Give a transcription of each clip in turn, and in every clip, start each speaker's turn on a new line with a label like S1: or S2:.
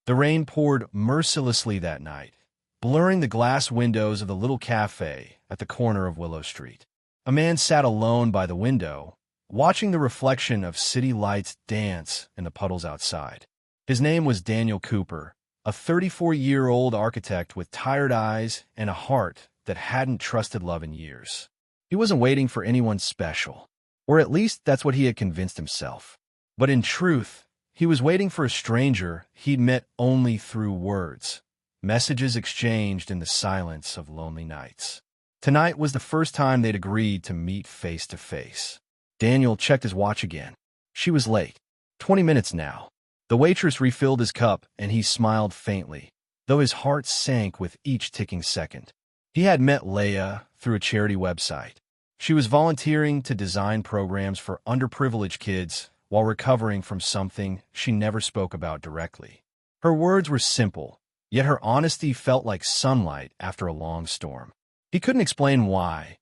S1: The rain poured mercilessly that night, blurring the glass windows of the little cafe at the corner of Willow Street. A man sat alone by the window, watching the reflection of city lights dance in the puddles outside. His name was Daniel Cooper, a 34-year-old architect with tired eyes and a heart that hadn't trusted love in years. He wasn't waiting for anyone special, or at least that's what he had convinced himself. But in truth, he was waiting for a stranger he'd met only through words, messages exchanged in the silence of lonely nights. Tonight was the first time they'd agreed to meet face to face. Daniel checked his watch again. She was late. 20 minutes now. The waitress refilled his cup, and he smiled faintly, though his heart sank with each ticking second. He had met Leah through a charity website. She was volunteering to design programs for underprivileged kids while recovering from something she never spoke about directly. Her words were simple, yet her honesty felt like sunlight after a long storm. He couldn't explain why,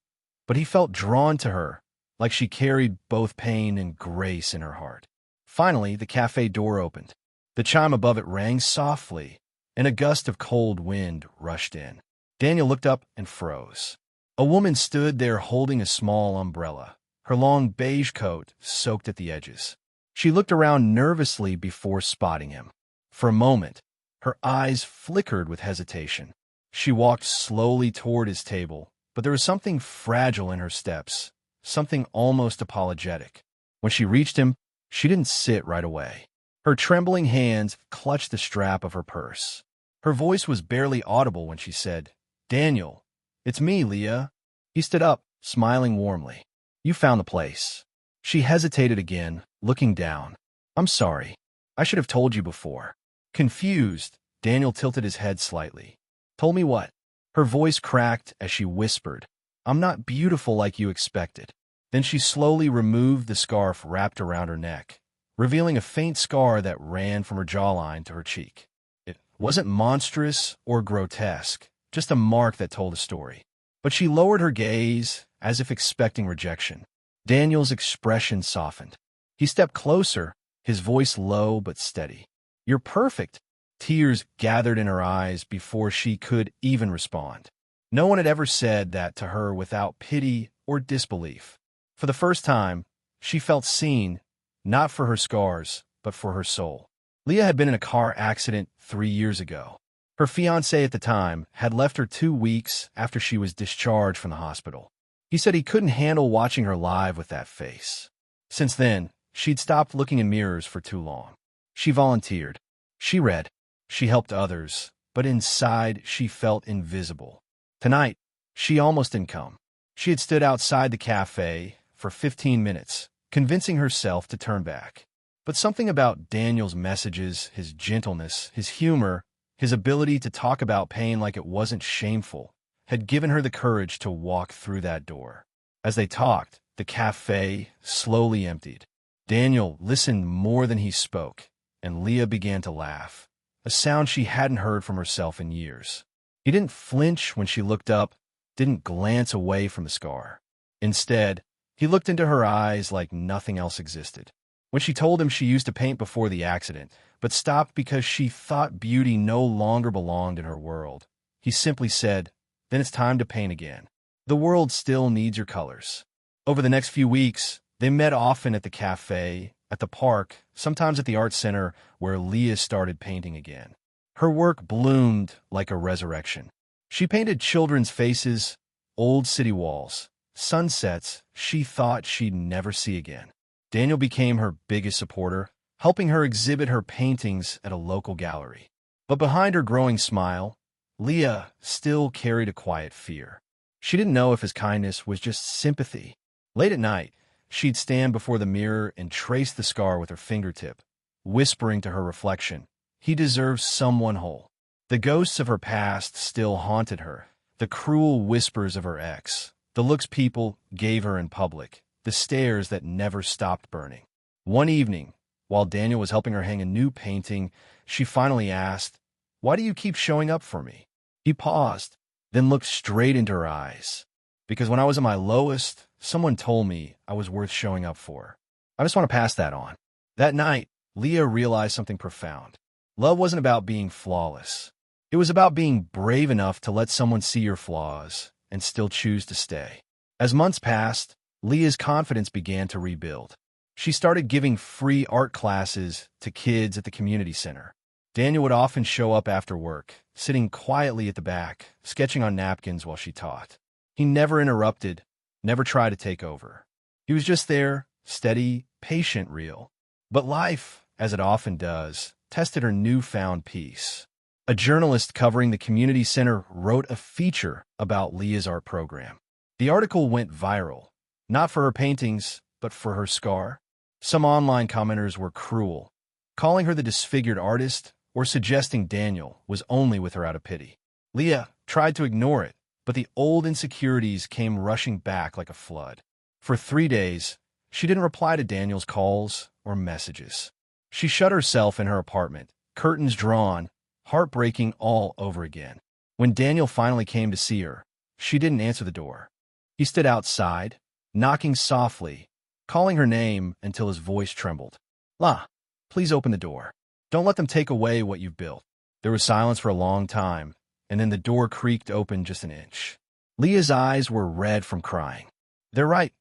S1: but he felt drawn to her, like she carried both pain and grace in her heart. Finally, the cafe door opened. The chime above it rang softly, and a gust of cold wind rushed in. Daniel looked up and froze. A woman stood there holding a small umbrella, her long beige coat soaked at the edges. She looked around nervously before spotting him. For a moment, her eyes flickered with hesitation. She walked slowly toward his table, but there was something fragile in her steps, something almost apologetic. When she reached him, she didn't sit right away. Her trembling hands clutched the strap of her purse. Her voice was barely audible when she said, "Daniel, it's me, Leah." He stood up, smiling warmly. "You found the place." She hesitated again, looking down. "I'm sorry. I should have told you before." Confused, Daniel tilted his head slightly. "Told me what?" Her voice cracked as she whispered, "I'm not beautiful like you expected." Then she slowly removed the scarf wrapped around her neck, revealing a faint scar that ran from her jawline to her cheek. It wasn't monstrous or grotesque, just a mark that told a story. But she lowered her gaze, as if expecting rejection. Daniel's expression softened. He stepped closer, his voice low but steady. "You're perfect." Tears gathered in her eyes before she could even respond. No one had ever said that to her without pity or disbelief. For the first time, she felt seen, not for her scars, but for her soul. Leah had been in a car accident 3 years ago. Her fiancé at the time had left her 2 weeks after she was discharged from the hospital. He said he couldn't handle watching her live with that face. Since then, she'd stopped looking in mirrors for too long. She volunteered. She read. She helped others, but inside she felt invisible. Tonight, she almost didn't come. She had stood outside the cafe for 15 minutes, convincing herself to turn back. But something about Daniel's messages, his gentleness, his humor, his ability to talk about pain like it wasn't shameful, had given her the courage to walk through that door. As they talked, the cafe slowly emptied. Daniel listened more than he spoke, and Leah began to laugh, a sound she hadn't heard from herself in years. He didn't flinch when she looked up, didn't glance away from the scar. Instead, he looked into her eyes like nothing else existed. When she told him she used to paint before the accident, but stopped because she thought beauty no longer belonged in her world, he simply said, "Then it's time to paint again. The world still needs your colors." Over the next few weeks, they met often at the cafe, at the park, sometimes at the art center where Leah started painting again. Her work bloomed like a resurrection. She painted children's faces, old city walls, sunsets she thought she'd never see again. Daniel became her biggest supporter, helping her exhibit her paintings at a local gallery. But behind her growing smile, Leah still carried a quiet fear. She didn't know if his kindness was just sympathy. Late at night, she'd stand before the mirror and trace the scar with her fingertip, whispering to her reflection, "He deserves someone whole." The ghosts of her past still haunted her, the cruel whispers of her ex, the looks people gave her in public, the stares that never stopped burning. One evening, while Daniel was helping her hang a new painting, she finally asked, "Why do you keep showing up for me?" He paused, then looked straight into her eyes. "Because when I was at my lowest, someone told me I was worth showing up for. I just want to pass that on." That night, Leah realized something profound. Love wasn't about being flawless. It was about being brave enough to let someone see your flaws and still choose to stay. As months passed, Leah's confidence began to rebuild. She started giving free art classes to kids at the community center. Daniel would often show up after work, sitting quietly at the back, sketching on napkins while she taught. He never interrupted, never tried to take over. He was just there, steady, patient, real. But life, as it often does, tested her newfound peace. A journalist covering the community center wrote a feature about Leah's art program. The article went viral, not for her paintings, but for her scar. Some online commenters were cruel, calling her the disfigured artist or suggesting Daniel was only with her out of pity. Leah tried to ignore it, but the old insecurities came rushing back like a flood. For 3 days, she didn't reply to Daniel's calls or messages. She shut herself in her apartment, curtains drawn, heartbreaking all over again. When Daniel finally came to see her, she didn't answer the door. He stood outside, knocking softly, calling her name until his voice trembled. "La, please open the door. Don't let them take away what you've built." There was silence for a long time, and then the door creaked open just an inch. Leah's eyes were red from crying. "They're right,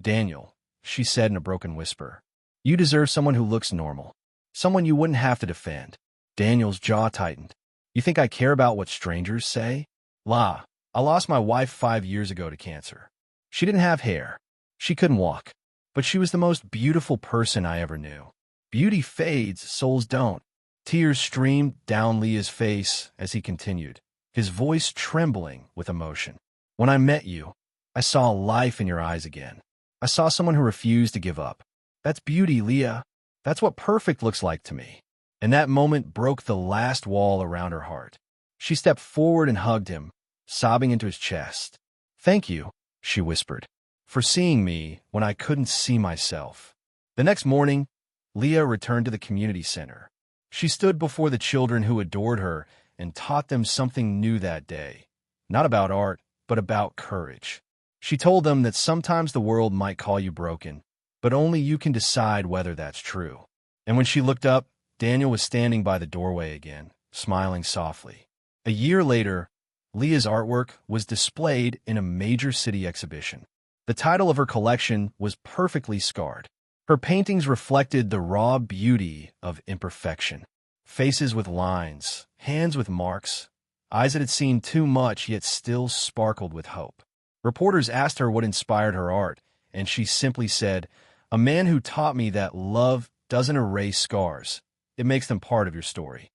S1: Daniel," she said in a broken whisper. "You deserve someone who looks normal. Someone you wouldn't have to defend." Daniel's jaw tightened. "You think I care about what strangers say?" "La, I lost my wife 5 years ago to cancer. She didn't have hair. She couldn't walk. But she was the most beautiful person I ever knew. Beauty fades, souls don't." Tears streamed down Leah's face as he continued, his voice trembling with emotion. "When I met you, I saw life in your eyes again. I saw someone who refused to give up. That's beauty, Leah. That's what perfect looks like to me." And that moment broke the last wall around her heart. She stepped forward and hugged him, sobbing into his chest. "Thank you," she whispered, "for seeing me when I couldn't see myself." The next morning, Leah returned to the community center. She stood before the children who adored her and taught them something new that day. Not about art, but about courage. She told them that sometimes the world might call you broken, but only you can decide whether that's true. And when she looked up, Daniel was standing by the doorway again, smiling softly. A year later, Leah's artwork was displayed in a major city exhibition. The title of her collection was Perfectly Scarred. Her paintings reflected the raw beauty of imperfection. Faces with lines, hands with marks, eyes that had seen too much yet still sparkled with hope. Reporters asked her what inspired her art, and she simply said, "A man who taught me that love doesn't erase scars. It makes them part of your story."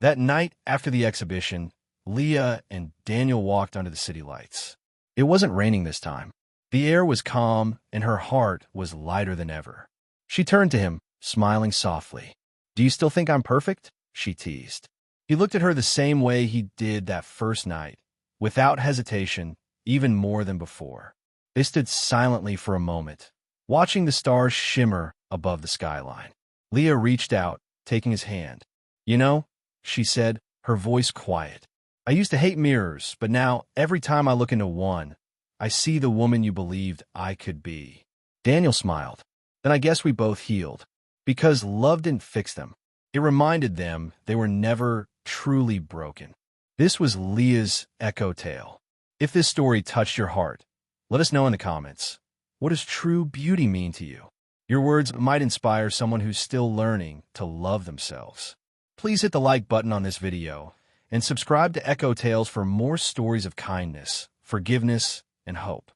S1: That night after the exhibition, Leah and Daniel walked under the city lights. It wasn't raining this time. The air was calm, and her heart was lighter than ever. She turned to him, smiling softly. "Do you still think I'm perfect?" she teased. He looked at her the same way he did that first night, without hesitation, even more than before. They stood silently for a moment, watching the stars shimmer above the skyline. Leah reached out, taking his hand. "You know," she said, her voice quiet, "I used to hate mirrors, but now, every time I look into one, I see the woman you believed I could be." Daniel smiled. "Then I guess we both healed. Because love didn't fix them. It reminded them they were never truly broken." This was Leah's echo tale. If this story touched your heart, let us know in the comments. What does true beauty mean to you? Your words might inspire someone who's still learning to love themselves. Please hit the like button on this video and subscribe to Echo Tales for more stories of kindness, forgiveness, and hope.